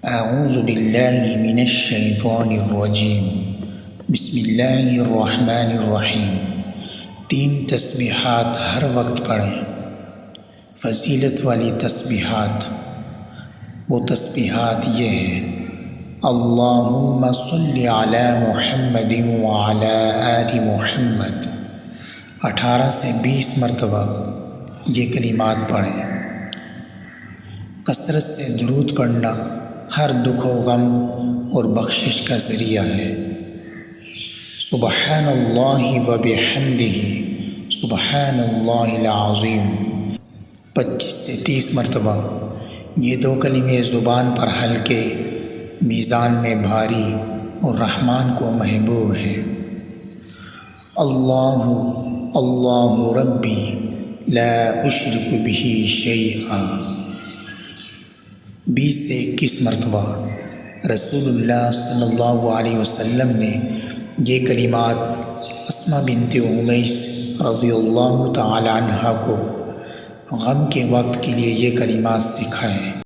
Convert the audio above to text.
اعوذ باللہ من الشیطان الرجیم بسم اللہ الرحمن الرحیم 3 تسبیحات ہر وقت پڑھیں۔ فضیلت والی تسبیحات، وہ تسبیحات یہ ہیں: اللہم صلی علی محمد وعلی آل محمد 18 سے 20 مرتبہ یہ کلمات پڑھیں۔ کثرت سے درود پڑھنا ہر دکھ و غم اور بخشش کا ذریعہ ہے۔ سبحان اللہ و بحمدہ سبحان اللہ العظیم 25 سے 30 مرتبہ یہ 2 کلمے زبان پر ہلکے، میزان میں بھاری اور رحمان کو محبوب ہے۔ اللہ اللہ ربی لا اشرک بہ شیئا 20 سے 21 مرتبہ رسول اللہ صلی اللہ علیہ وسلم نے یہ کلمات اسماء بنت امیس رضی اللہ تعالی عنہ کو غم کے وقت کے لیے یہ کلمات سکھائے۔